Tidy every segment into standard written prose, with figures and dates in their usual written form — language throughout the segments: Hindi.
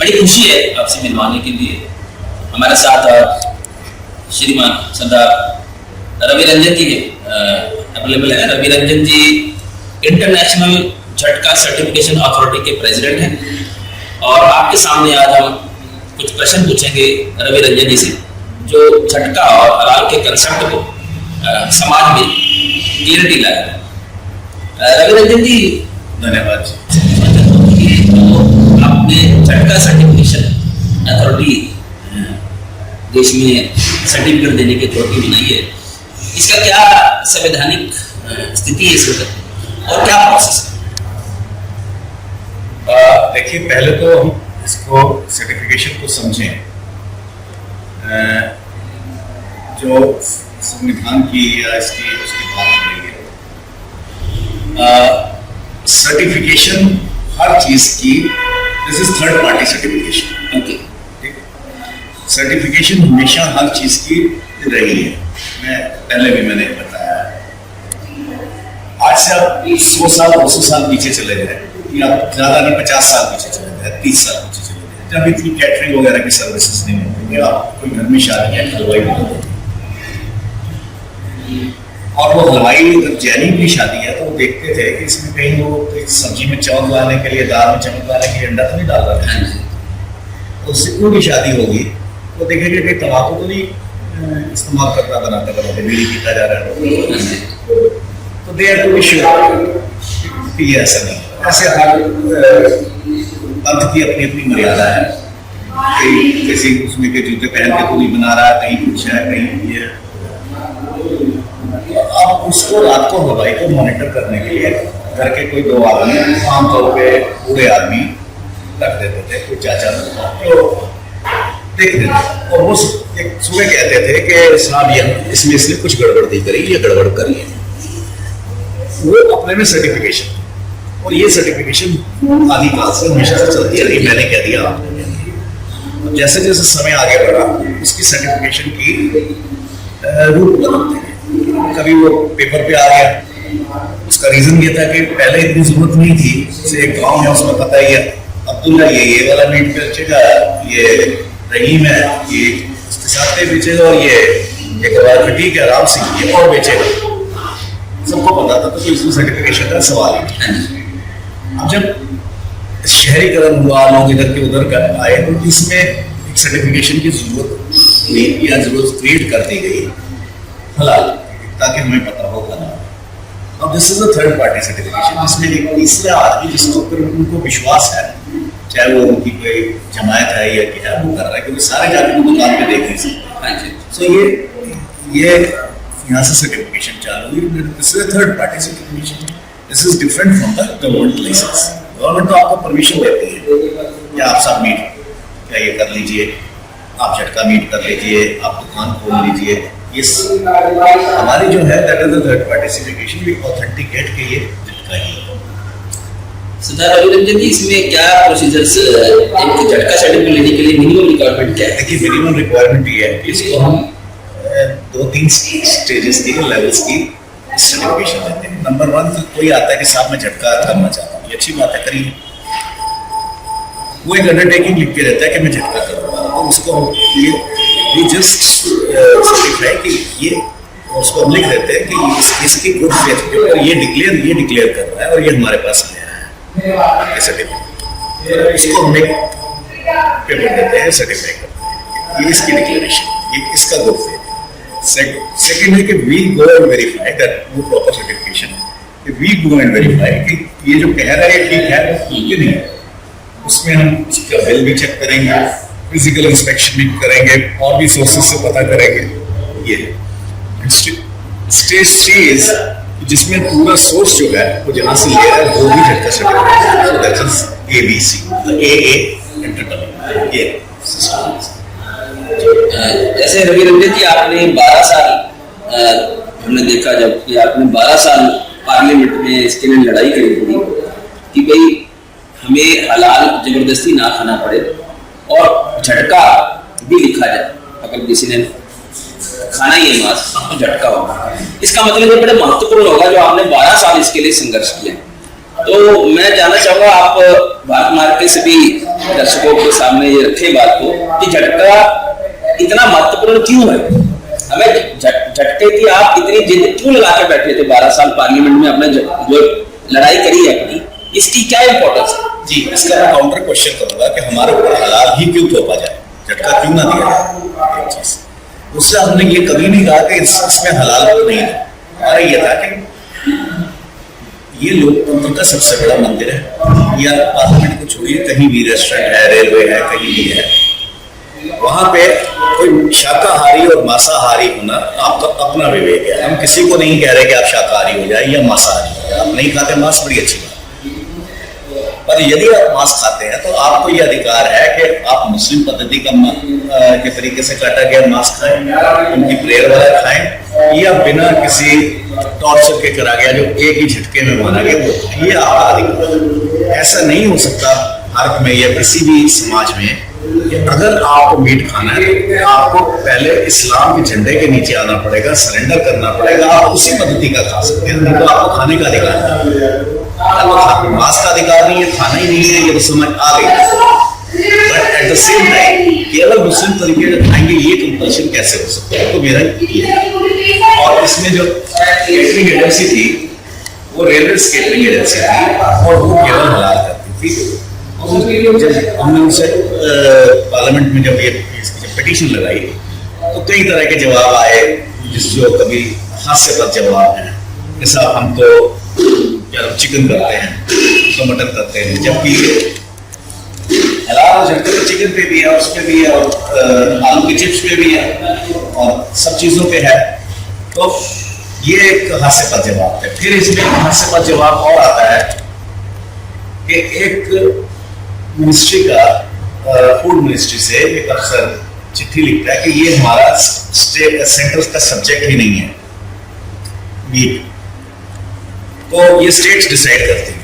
बड़ी खुशी है आपसे मिलवाने के लिए। हमारे साथ श्रीमान सरदार रवि रंजन जी अवेलेबल है। रवि रंजन जी इंटरनेशनल झटका सर्टिफिकेशन अथॉरिटी के प्रेसिडेंट हैं और आपके सामने आज हम कुछ प्रश्न पूछेंगे रवि रंजन जी से, जो झटका और हलाल के कंसेप्ट को समाज में क्लियरिटी लाए। रवि रंजन जी, धन्यवाद। आपने झटका सर्टिफिकेशन अथॉरिटी देश में सर्टिफिकेट देने की अथॉरिटी बनाई है, इसका क्या संवैधानिक स्थिति है इस वक्त और क्या प्रोसेस है? देखिए, पहले तो हम इसको सर्टिफिकेशन को समझें। जो संविधान की या इसकी उसकी बात रही है, सर्टिफिकेशन हर चीज की, this is third party certification. Okay, certification हमेशा हर चीज की रही है। मैं पहले भी मैंने बताया, आज से आप 100 साल 200 साल पीछे चले गए, या ज्यादा नहीं 50 साल पीछे चले गए, 30 साल पीछे चले गए, जब इतनी कैटरिंग वगैरह की सर्विसेज नहीं होती, या कोई घर में शादी है हलवाई नहीं होती, और वो हलवाई अगर जैनी की शादी है तो वो देखते थे कि इसमें कहीं वो सब्जी में चमक लाने के लिए, दाल में चमक लाने के लिए अंडा तो नहीं डाल रहा है। तो उससे कोई भी शादी होगी वो देखेंगे कि तंबाकू तो नहीं इस्तेमाल करता, बनाता बनाते बीड़ी पीता जा रहा है, तो they are to be sure ये ऐसा नहीं। ऐसे हर पंथ की अपनी अपनी मर्यादा है। कहीं किसी उसमें के जूते पहन के कोई बना रहा है, कहीं कुछ है, कहीं ये। अब उसको रात को हलवाई को मॉनिटर करने के लिए घर के कोई 2 आदमी, आमतौर पे बूढ़े आदमी रख देते थे, कोई चाचा तो देख देते, और वो सुबह कहते थे कि साहब ये इसमें इसने कुछ गड़बड़ नहीं करी, ये गड़बड़ करी है। वो अपने में सर्टिफिकेशन, और ये सर्टिफिकेशन आदिकाल से हमेशा से चलती है। मैंने कह दिया, आपने कह दिया। जैसे जैसे समय आगे बढ़ा उसकी सर्टिफिकेशन की रूप बदलते हैं। कभी वो पेपर पे आ गया, उसका रीजन ये था कि पहले इतनी जरूरत नहीं थी। जैसे एक गांव है उसमें पता ही है, अब्दुल्ला ये वाला मीट बेचेगा, ये रहीम है ये उसके साथ बेचेगा, और ये एक ठीक है राम सिंह ये और बेचेगा, सबको पता था। तो इसमें सर्टिफिकेशन का सवाल ही। अब जब शहरीकरण हुआ, लोग इधर के उधर कर आए, तो इसमें एक सर्टिफिकेशन की जरूरत या जरूरत क्रिएट कर दी गई हलाल, ताकि हमें पता हो हलाल। अब this is a third party certification, जिसमें एक तीसरा आदमी जिसको ऊपर उनको विश्वास है, चाहे वो उनकी कोई जमायत है या क्या है, वो कर रहा है, क्योंकि सारे जाके दुकान पे देख नहीं सकते। सो ये यहाँ से सर्टिफिकेशन चालू हुई। This is a third party certification. This is different from the government license. Government तो आपको परमिशन देती है कि आप सब मीट क्या ये कर लीजिए, आप झटका मीट कर लीजिए, आप दुकान खोल लीजिए। ये हमारी जो है that is the third party certification, we authenticate के ये झटका ही है। सरदार रवि रंजन जी, इसमें क्या प्रोसीजर्स एक झटका सर्टिफिकेट लेने के लिए मिनिमम रिक्वायरमेंट क्या है? देखिए, मिनिमम रिक्वायरमेंट ये है कि इसको हम 2-3 स्टेजेस की, लेवल्स की सर्टिफिकेशन देते हैं। नंबर 1 तो कोई आता है कि साहब मैं झटका करना चाहता हूँ, ये अच्छी बात है, करिए। वो एक अंडरटेकिंग लिख के रहता है कि मैं झटका करूँगा, तो उसको ये जस्ट सर्टिफाई कि ये, उसको हम लिख देते हैं कि इसकी गुड फेथ पे, और ये डिक्लेयर कर रहा है और ये हमारे पास आया है सर्टिफिकेट। इसको हम एक पेपर देते हैं, सर्टिफाई करते हैं, ये इसकी डिक्लेरेशन, ये इसका गुड फेथ। सेकंड है कि we go and verify that वो प्रॉपर सर्टिफिकेशन है, कि वी गो एंड वेरीफाई कि ये जो कह रहा है ठीक है, ठीक है नहीं है। उसमें हम उसका बिल भी चेक करेंगे, फिजिकल इंस्पेक्शन भी करेंगे, और भी सोर्सेज से पता करेंगे। ये स्टेज 3 जिसमें पूरा सोर्स जो है वो जहाँ से लिया है वो भी झटका certificate, that is ABC, AA internal ये सिस्टम। जैसे रवि रंजन जी, आपने 12 साल हमने देखा जब कि आपने 12 साल पार्लियामेंट में इसके लिए लड़ाई करी थी कि भाई हमें हलाल जबरदस्ती ना खाना पड़े और झटका भी लिखा जाए, अगर किसी ने खाना ही है मांस तो झटका होगा। इसका मतलब ये बड़ा महत्वपूर्ण होगा जो आपने 12 साल इसके लिए संघर्ष किया। तो मैं जानना चाहूंगा, आप भारत मार्केट से भी दर्शकों के सामने ये रखे बात को कि झटका इतना महत्वपूर्ण क्यों है? हमें झटके की आप इतनी जिद क्यों लगा के बैठे थे 12 साल पार्लियामेंट में, आपने जो लड़ाई करी है अपनी, इसकी क्या इंपॉर्टेंस है? जी, इसका मैं काउंटर क्वेश्चन करूंगा कि हमारे ऊपर हलाल ही क्यों थोपा जाए, झटका क्यों ना दिया जाए, एक चीज। दूसरा, हमने ये कभी नहीं कहा कि इसमें हलाल नहीं है। हमारा ये था कि ये लोकतंत्र का सबसे बड़ा मंदिर है, या पार्लियामेंट को छोड़िए, कहीं भी रेस्टोरेंट है, रेलवे है, कहीं भी है, वहां पे कोई शाकाहारी और मांसाहारी होना आपका अपना विवेक है। हम किसी को नहीं कह रहे कि आप शाकाहारी हो जाए या मांसाहारी हो जाए। आप नहीं खाते मांस, बड़ी अच्छी बात, पर यदि आप मांस खाते हैं तो आपको यह अधिकार है कि आप मुस्लिम पद्धति के तरीके से काटा गया मांस खाएं, उनकी प्रेयर वाला खाएं, या बिना किसी टॉर्चर के करा गया जो एक ही झटके में माना गया वो, ये आपका अधिकार। ऐसा नहीं हो सकता भारत में या किसी भी समाज में कि अगर आपको मीट खाना है तो आपको पहले इस्लाम के झंडे के नीचे आना पड़ेगा, सरेंडर करना पड़ेगा, आप उसी पद्धति का खा सकते हैं, तो आपको खाने का अधिकार नहीं है। मांस का अधिकार नहीं है, खाना ही नहीं है, ये तो समझ आ गई। But at the same time केवल मुस्लिम तरीके से खाएंगे ये कंपल्शन कैसे हो सकता है? तो मेरा ये, और इसमें जो केटरिंग एजेंसी थी वो रेलवे केटरिंग एजेंसी थी और वो केवल हलाल करती थी। जब हमने उनसे पार्लियामेंट में जब पिटीशन लगाई तो कई तरह के जवाब आए, जो कभी हास्यास्पद जवाब हैं कि साहब हम तो चिकन करते हैं, तो मटन करते हैं, जबकि हलाल झटके तो चिकन पे भी है, उस पे भी है, और आलू के चिप्स पे भी है, और सब चीजों पे है। तो ये एक हास्यास्पद जवाब है। फिर इसमें हास्यास्पद जवाब और आता है कि एक मिनिस्ट्री का, फूड मिनिस्ट्री से एक अफसर चिट्ठी लिखता है कि ये हमारा सेंटर का सब्जेक्ट ही नहीं है मीट, तो ये स्टेट्स डिसाइड करती है।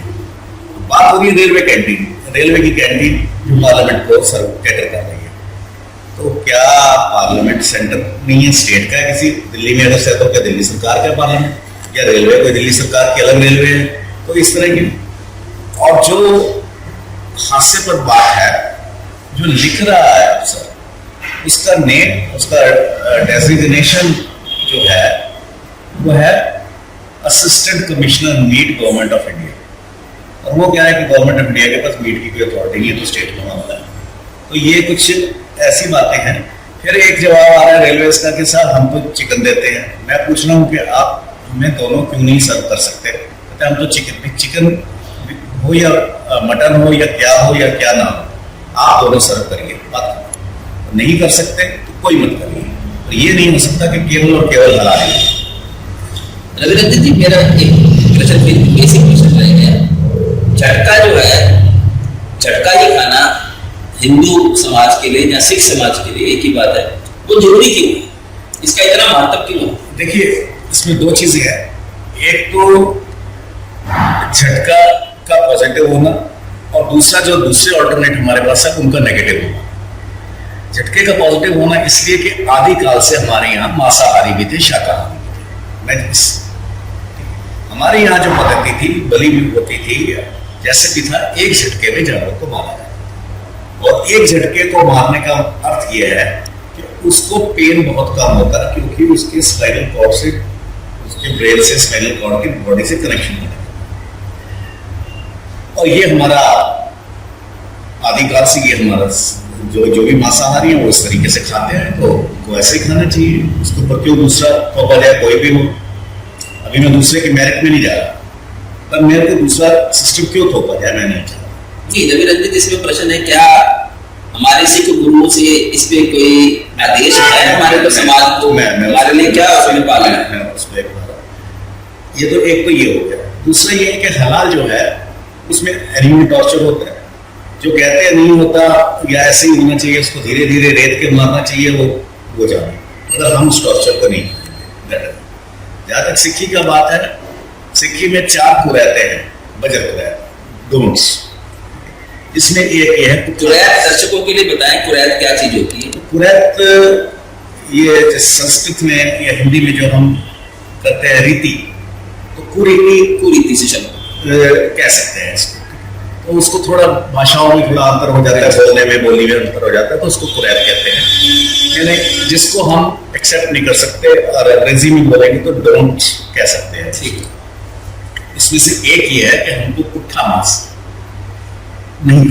बात हो रही है रेलवे कैंटीन, रेलवे की कैंटीन जो पार्लियामेंट को सर्व कैटर कर रही है, तो क्या पार्लियामेंट सेंटर नहीं है, स्टेट का है किसी? दिल्ली में अगर से तो क्या दिल्ली सरकार का पार्लियामेंट, या रेलवे कोई दिल्ली सरकार की अलग रेलवे है? तो इस तरह की, और जो हास्यास्पद बात है, जो लिख रहा है अफसर, उसका नेम, उसका डेजिग्नेशन जो है वो है assistant commissioner meet government of India, और वो क्या है कि गवर्नमेंट ऑफ इंडिया के पास मीट की कोई अथॉरिटी नहीं है, तो स्टेट का मामला है। तो ये कुछ ऐसी बातें हैं। फिर एक जवाब आ रहा है रेलवे का कि साहब हम तो चिकन देते हैं। मैं पूछ रहा हूँ कि आप हमें दोनों क्यों नहीं सर्व कर सकते? कहते हम तो चिकन हो या मटन हो या क्या ना हो, आप दोनों सर्व करिए, बात नहीं कर सकते तो कोई मत करिए। तो ये नहीं हो सकता कि केवल और केवल हलाल है। रवि रंजन जी, मेरा एक प्रश्न, फिर बेसिक क्वेश्चन रह गया। झटका जो है, झटका ये खाना हिंदू समाज के लिए या सिख समाज के लिए एक ही बात है, वो जरूरी क्यों है? इसका इतना महत्व क्यों है? देखिए, इसमें दो चीजें हैं। एक तो झटका का पॉजिटिव होना, और दूसरा जो दूसरे ऑल्टरनेट हमारे पास है उनका नेगेटिव होना। झटके का पॉजिटिव होना इसलिए कि आदिकाल से हमारे यहाँ मांसाहारी भी थे, शाकाहारी भी थे। हमारे यहाँ जो पद्धति थी, बलि भी होती थी, जैसे भी था, एक झटके में जानवर को मारा जाता, और एक झटके को मारने का अर्थ यह है कि उसको पेन बहुत कम होता है, क्योंकि उसके स्पाइनल कॉर्ड से, उसके ब्रेन से स्पाइनल कॉर्ड की बॉडी से कनेक्शन होता है। और ये हमारा आदिकाल से, ये हमारा जो भी मांसाहारी है वो इस तरीके से खाते हैं, तो ऐसे ही खाना चाहिए। उसके ऊपर क्यों दूसरा थोपा जाए? कोई भी हो, अभी मैं दूसरे के मेरिट में नहीं जा रहा, पर मेरे को दूसरा सिस्टम क्यों थोपा जाए, मैं नहीं चाहता। जी रवि रंजन, इसमें प्रश्न है, क्या हमारे सिख गुरुओं से इस पे कोई आदेश है हमारे को समाज को, हमारे लिए क्या उसमें पालन है? ये तो एक तो ये हो गया। दूसरा ये है कि हलाल जो है उसमें एनिमल टॉर्चर होता है, जो कहते हैं नहीं होता या ऐसे ही होना चाहिए, उसको धीरे धीरे रेत के मारना चाहिए, वो जाने, अगर हम उस टॉर्चर को नहीं करेंगे। जहां तक सिक्की का बात है, सिक्की में 4 कुरैते हैं, बजर कुरैत, डोंट्स। इसमें एक ये है कुरैत। दर्शकों के लिए बताएं कुरैत क्या चीज होती है? कुरैत ये संस्कृत में या हिंदी में जो हम करते हैं रीति, तो कुरीति कुरीति से शब्द, कह सकते हैं इसको। तो उसको थोड़ा भाषाओं में थोड़ा अंतर हो जाता है, बोलने में बोली में अंतर हो जाता है, तो उसको कुरैत कहते हैं। यानी जिसको हम एक्सेप्ट नहीं कर सकते और अंग्रेजी में बोलेंगे तो डोंट कह सकते हैं। ठीक है। इसमें से एक ही है कि हमको पुट्ठा मांस नहीं,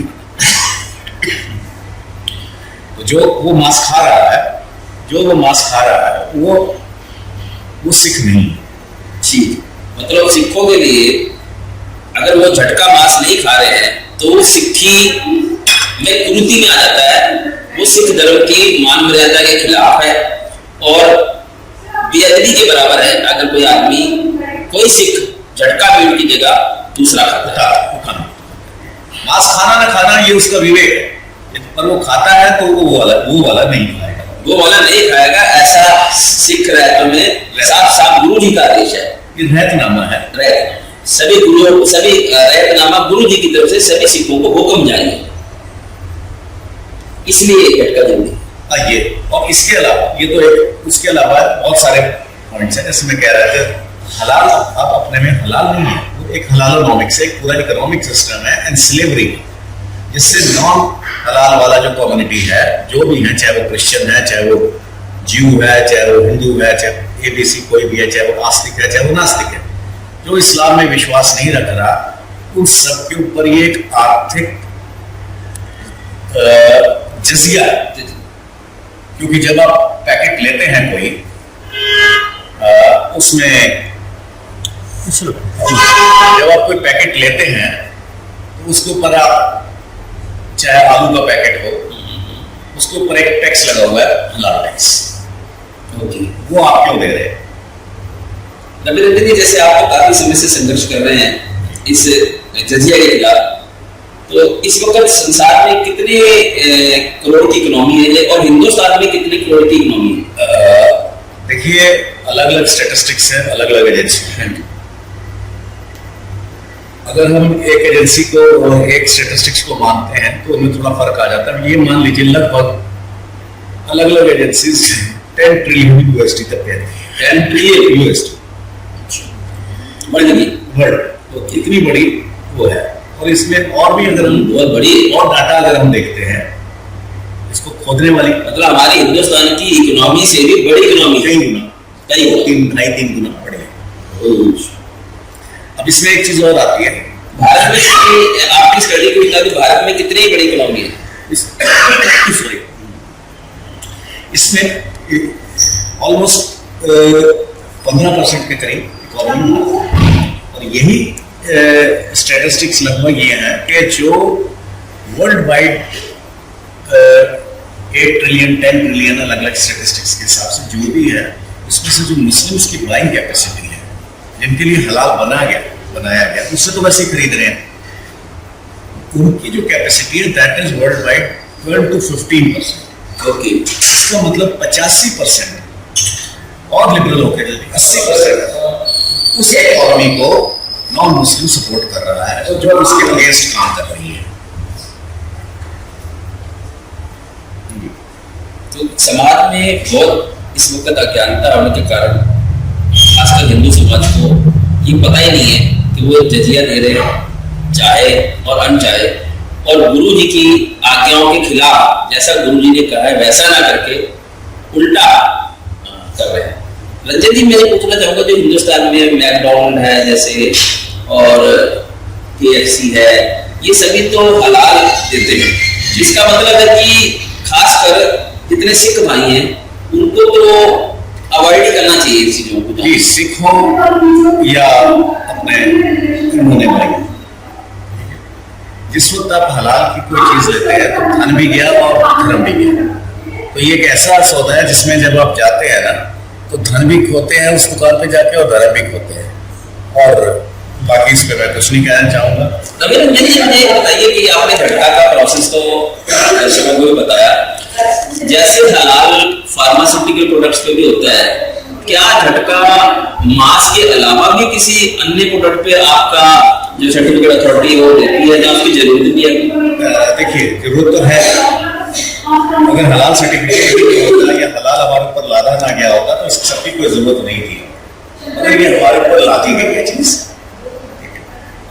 तो जो वो मांस खा रहा है, वो सिख नहीं है। जी, मतलब सिखों के लिए अगर वो झटका मांस नहीं खा रहे हैं तो वो सिक्खी में कुरीति में आ जाता है, वो सिख धर्म की मान मर्यादा के खिलाफ है और बेअदबी के बराबर है। अगर कोई आदमी, कोई सिख झटका मीट की जगह दूसरा खाता है। मांस खाना ना खाना ये उसका विवेक है, पर वो खाता है तो वो वाला नहीं खाएगा, वो वाला नहीं खाएगा। ऐसा सिख रहतों में साफ गुरु जी का आदेश है। ये रहतनामा है। सभी गुरुओं, सभी रहतनामा गुरु जी की तरफ से सभी सिखों को हुक्म जारी है, इसलिए झटका जरूरी है। ये और इसके अलावा ये तो एक, उसके अलावा बहुत सारे पॉइंट्स हैं। जैसे मैं कह रहा था, हलाल अब अपने में हलाल नहीं है, वो एक हलालोनॉमिक्स है, एक पूरा इकोनॉमिक सिस्टम है एंड स्लेवरी, जिससे नॉन हलाल वाला जो कम्युनिटी है, जो भी है, चाहे वो क्रिश्चियन है, चाहे वो ज्यू है, चाहे वो हिंदू है, चाहे एबीसी कोई भी है, चाहे वो आस्तिक है, चाहे वो नास्तिक है, जो इस्लाम में विश्वास नहीं रख रहा, उन सब के ऊपर ये एक आर्थिक जजिया है। क्योंकि जब आप पैकेट लेते हैं कोई, उसमें जब आप कोई पैकेट लेते हैं तो उसके ऊपर आप, चाहे आलू का पैकेट हो, उसके ऊपर एक टैक्स लगा हुआ है, हलाल टैक्स। वो आप क्यों दे रहे हैं? रविरंजन जी, जैसे आप तो काफी समय से संघर्ष कर रहे हैं इस जजिया के खिलाफ, तो इस वक्त संसार में कितने करोड़ की इकोनॉमी है और हिंदुस्तान में कितने करोड़ की इकोनॉमी है? देखिए, अलग अलग स्टैटिस्टिक्स हैं, अलग अलग एजेंसी हैं। अगर हम एक एजेंसी को और एक स्टैटिस्टिक्स को मानते हैं तो हमें थोड़ा फर्क आ जाता है। ये मान लीजिए लगभग अलग अलग एजेंसीज 10 ट्रिलियन यूएसडी तक कहती है। 10 ट्रिलियन यूएसडी वर्ल्ड, इतनी बड़ी वो है। और इसमें और भी अगर हम बहुत बड़ी और डाटा अगर हम देखते हैं, इसको खोदने वाली, मतलब हमारी हिंदुस्तान की इकोनॉमी से भी बड़ी इकोनॉमी कई गुना, 3 गुना बड़ी है। अब इसमें एक चीज और आती है, भारत में आपकी स्टडी को बता दो, भारत में कितनी बड़ी इकोनॉमी है? इसमें ऑलमोस्ट 15% के करीब इकोनॉमी है। और यही स्टैटिस्टिक्स लगभग ये हैं कि जो वर्ल्ड वाइड 8 ट्रिलियन 10 ट्रिलियन अलग अलग स्टैटिस्टिक्स के हिसाब से जो भी है, उसमें से जो मुस्लिम्स की बाइंग कैपेसिटी है, जिनके लिए हलाल बनाया गया, उससे तो वैसे ही खरीद रहे हैं, उनकी जो कैपेसिटी है that is world wide 12 to 15%। Okay, इसका मतलब 85% और लिबरल होकर जल्दी 80% उस इकोनॉमी को नॉन मुस्लिम सपोर्ट कर रहा है, जो उसके अगेंस्ट काम कर रही है। तो समाज में बहुत इस वक्त अज्ञानता होने के कारण खासकर हिंदू समाज को ये पता ही नहीं है कि वो जजिया दे रहे हैं, चाहे और अनचाहे, और गुरु जी की आज्ञाओं के खिलाफ, जैसा गुरु जी ने कहा है वैसा ना करके उल्टा कर रहे हैं। रंजन जी, मैं पूछना चाहूंगा, जो हिंदुस्तान में मैकडॉनल्ड है जैसे और KFC है, ये सभी तो हलाल देते हैं, जिसका मतलब है कि खासकर जितने सिख भाई हैं उनको तो अवॉइड करना चाहिए इस चीजों को। जी, सिख हो या अपने होने वाले, जिस वक्त आप हलाल की कोई चीज लेते हैं तो धन भी गया और धर्म भी गया। तो ये एक ऐसा सौदा है जिसमें जब आप जाते हैं ना, तो धन भी खोते हैं उस दुकान पे जाके और धर्म भी खोते हैं। और बाकी इस पे मैं कुछ नहीं कहना चाहूंगा। रविरंजन जी, मुझे बताइए कि आपने झटका का प्रोसेस तो दर्शकों को बताया, जैसे हलाल फार्मास्यूटिकल प्रोडक्ट्स पे भी होता है, क्या झटका मांस के अलावा भी किसी अन्य प्रोडक्ट पे आपका जो सर्टिफिकेट अथॉरिटी वो देती है, या उसकी जरूरत भी है? देखिए, जरूरत तो है। अगर हलाल सर्टिफिकेट होता या हलाल हमारे ऊपर लादा ना गया होता तो इसकी सबकी कोई जरूरत नहीं थी। अगर ये हमारे ऊपर लादी गई है चीज,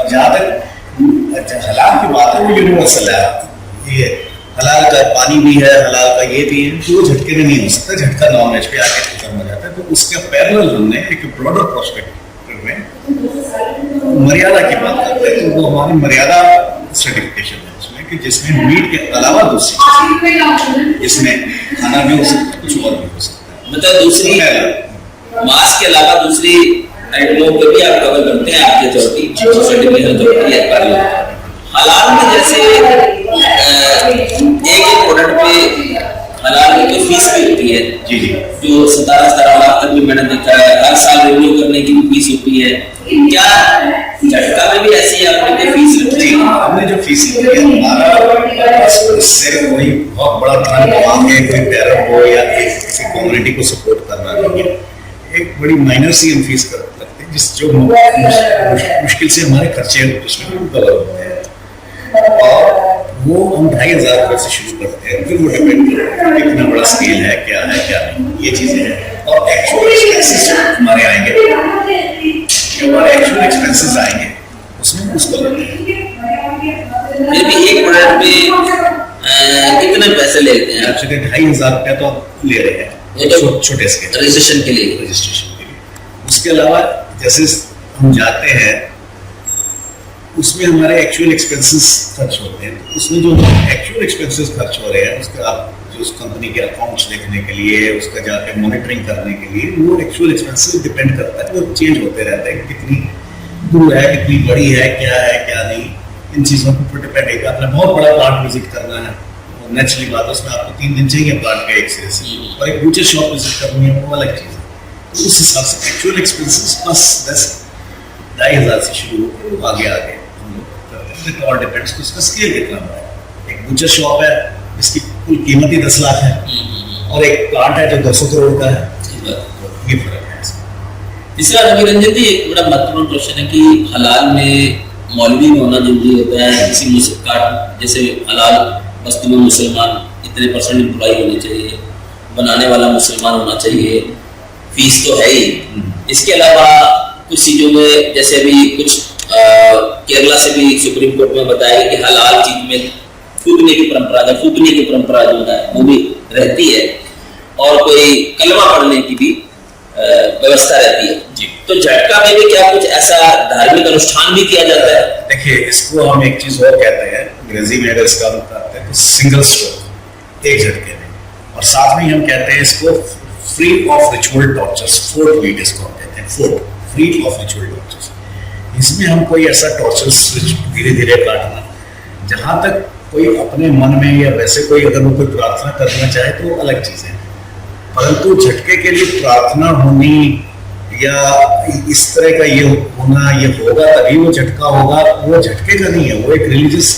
और जहाँ तक हलाल की बात है वो यूनिवर्सल है। ये हलाल का पानी भी है, हलाल का ये भी है, तो वो झटके में नहीं हो सकता, झटका नॉन वेज पे आके खत्म हो जाता है। तो उसके पैरेलल हमने एक ब्रॉडर प्रोस्पेक्टिव में मर्यादा की बात करते हैं, तो वो हमारी मर्यादा सर्टिफिकेशन है उसमें कि जिसमें मीट के अलावा दूसरी चीज, जिसमें खाना भी हो सकता है, कुछ और भी हो सकता है, मतलब दूसरी मांस के अलावा दूसरी आइटमों को भी आप कवर करते हैं आपकी अथॉरिटी, सर्टिफिकेशन अथॉरिटी है। हलाल में जैसे एक प्रोडक्ट पे हलाल में कोई फीस भी होती है जी जी, जो 17 लाख तक भी मैंने देखा है, हर साल रिन्यू करने की भी फीस होती है। क्या झटका में भी ऐसी है आपने कोई फीस रखी है? हमने जो फीस ली है हमारा इससे कोई बहुत बड़ा धन कमा के कोई टेरर हो या किसी कम्युनिटी को सपोर्ट करना नहीं है, एक बड़ी माइनर सी हम फीस करते हैं जिस जो मुश्किल से हमारे खर्चे उसमें कवर होते हैं, और वो हम 2,500 रुपये से शुरू करते हैं। फिर वो डिपेंड करता है कितना बड़ा स्केल है, क्या नहीं, ये चीजें हैं। और एक्चुअल एक्सपेंसेस हमारे आएंगे, जो हमारे एक्चुअल एक्सपेंसेस आएंगे उसमें उसको लेते हैं। फिर भी एक प्रोडक्ट पे कितने पैसे लेते हैं? एक्चुअली 2,500 रुपया तो आप ले रहे हैं छोटे स्केल रजिस्ट्रेशन के लिए। उसके अलावा जैसे हम जाते हैं उसमें हमारे एक्चुअल एक्सपेंसेस खर्च होते हैं, उसमें जो एक्चुअल एक्सपेंसेस खर्च हो रहे हैं उसका आप जो उस कंपनी के अकाउंट्स देखने के लिए, उसका जाके मॉनिटरिंग करने के लिए, वो एक्चुअल एक्सपेंसेस डिपेंड करता है, वो चेंज होते रहते हैं, कितनी दूर है, कितनी बड़ी है, क्या नहीं, इन चीज़ों के ऊपर डिपेंड है। आपने बहुत बड़ा प्लांट विजिट करना है, नेचुरली बात है, उसमें आपको 3 दिन चाहिए प्लांट का एक से, और एक बूचर शॉप विजिट करनी है, वो अलग चीज़ है। तो उस हिसाब से एक्चुअल एक्सपेंसेस प्लस 2,500 से शुरू होकर आगे हम लोग करते हैं। इट ऑल डिपेंड्स कि उसका स्केल कितना बड़ा है। एक बूचर शॉप है जिसकी कुल कीमत ही 10 लाख है, और एक प्लांट है जो 200 करोड़ का है, ये फर्क है। तीसरा रवि रंजन जी, एक बड़ा महत्वपूर्ण क्वेश्चन है कि हलाल में मौलवी में होना जरूरी होता है, किसी काट जैसे हलाल वस्तु में मुसलमान इतने % एम्प्लॉय होने चाहिए, बनाने वाला मुसलमान होना चाहिए, फीस तो है ही। इसके अलावा कुछ चीज़ों में जैसे अभी कुछ केरला से भी सुप्रीम कोर्ट में बताया कि हलाल चीज में फूकने की परंपरा जो है वो भी रहती है, और कोई कलमा पढ़ने की भी व्यवस्था रहती है जी। तो झटका में भी क्या कुछ ऐसा धार्मिक अनुष्ठान भी किया जाता है? देखिए, इसको हम एक चीज और कहते हैं, अंग्रेजी में अगर इसका हम कहते हैं तो सिंगल स्ट्रोक, एक झटके में, और साथ में हम कहते हैं इसको free of ritual tortures, fourth wheat इसको हम कहते हैं, fourth free of ritual tortures. इसमें हम कोई ऐसा टॉर्चर्स धीरे धीरे काटना, जहां तक कोई अपने मन में या वैसे कोई अगर वो कोई प्रार्थना करना चाहे तो अलग चीज है, परंतु झटके के लिए प्रार्थना होनी या इस तरह का ये होना, ये होगा तभी वो झटका होगा, वो झटके का नहीं है, वो एक रिलीजियस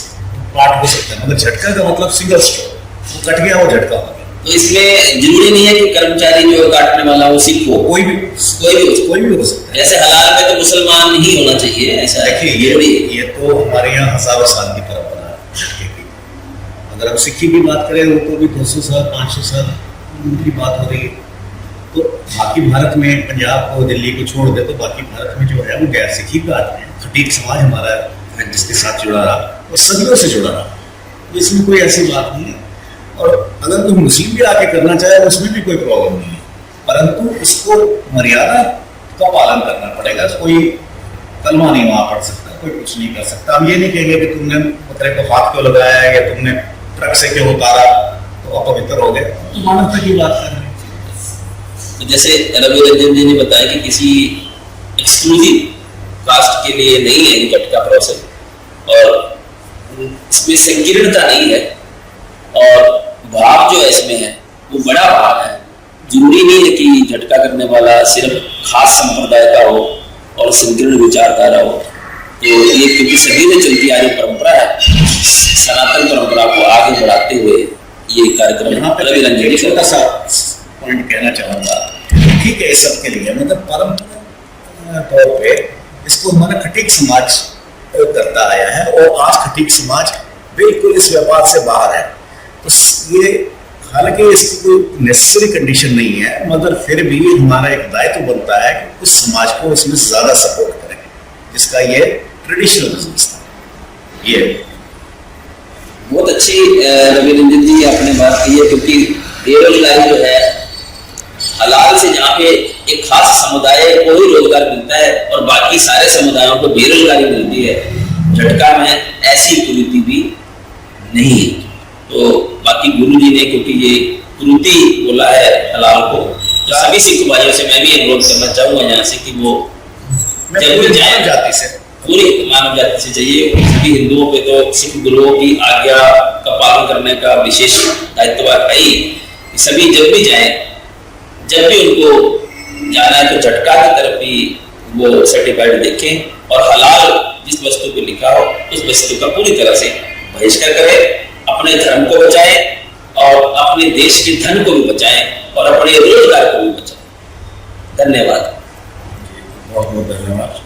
पार्ट हो सकता है। मतलब झटका का मतलब सिंगल स्ट्रोक, वो कट गया वो झटका हो गया। तो इसमें जरूरी नहीं है कि कर्मचारी जो काटने वाला वो सिख हो, कोई भी हो सकता है। जैसे हलाल में तो मुसलमान ही होना चाहिए, ऐसा देखिए, ये तो हमारे यहाँ हजारों साल की परंपरा है झटके की। अगर हम सिक्खी की बात करें तो भी 200 साल 500 साल की बात हो रही है। तो बाकी भारत में, पंजाब को दिल्ली को छोड़ दे तो बाकी भारत में जो है वो गैर सिखी का आदमी है, खटीक समाज हमारा जिसके साथ जुड़ा रहा और सदियों से जुड़ा रहा, तो इसमें कोई ऐसी बात नहीं है। और अगर कोई मुस्लिम भी आके करना चाहे उसमें भी कोई प्रॉब्लम नहीं है, परंतु उसको मर्यादा का पालन करना पड़ेगा। कोई कलमा नहीं वहां पढ़ सकता, कोई कुछ नहीं कर सकता। हम ये नहीं कहेंगे कि तुमने बकरे को हाथ क्यों लगाया या तुमने ट्रक से क्यों उतारा तो अपवित्र हो गए, तो मानवता की बात कर रहे हैं। तो जैसे रवि रंजन जी ने बताया कि किसी एक्सक्लूसिव कास्ट के लिए नहीं है ये झटका प्रोसेस, और इसमें संकीर्णता नहीं है, और भाव जो है इसमें है वो बड़ा भाव है। जरूरी नहीं है कि झटका करने वाला सिर्फ खास संप्रदाय का हो और संकीर्ण विचारधारा हो। तो ये क्योंकि सदी में चलती आ रही परंपरा है, सनातन परंपरा को आगे बढ़ाते हुए ये कार्यक्रम रवि रंजन छोटा सा पॉइंट कहना चाहूंगा। ठीक है, इस सब के लिए मतलब परंपरा तौर पे इसको हमारा खटीक समाज करता आया है, और आज खटीक समाज बिल्कुल इस व्यापार से बाहर है। तो ये हालांकि इसकी कोई नेसेसरी कंडीशन नहीं है, मगर फिर भी हमारा एक दायित्व बनता है कि उस समाज को इसमें ज्यादा सपोर्ट करें, जिसका ये ट्रेडिशनल बिजनेस था ये। बहुत अच्छी रवि रंजन जी आपने बात की है, क्योंकि बेरोजगारी जो है हलाल से जहाँ पे एक खास समुदाय को ही रोजगार मिलता है और बाकी सारे समुदायों को बेरोजगारी मिलती है, झटका में ऐसी कुरीति भी नहीं है। तो बाकी गुरु जी ने क्योंकि ये कुरीति बोला है हलाल को, तो सभी सिख भाइयों से मैं भी अनुरोध करना चाहूंगा यहाँ से कि वो जब भी जाए जाति से पूरी मानव जाति से चाहिए। सभी हिंदुओं पे तो सिख गुरुओं की आज्ञा का पालन करने का विशेष दायित्व है ही। सभी जब भी जाए, जब भी उनको जाना है तो झटका की तरफ ही वो सर्टिफाइड देखें और हलाल जिस वस्तु पे लिखा हो उस वस्तु का पूरी तरह से बहिष्कार करें, अपने धर्म को बचाएं और अपने देश के धन को भी बचाएं और अपने रोजगार को भी बचाएं। धन्यवाद। बहुत बहुत धन्यवाद।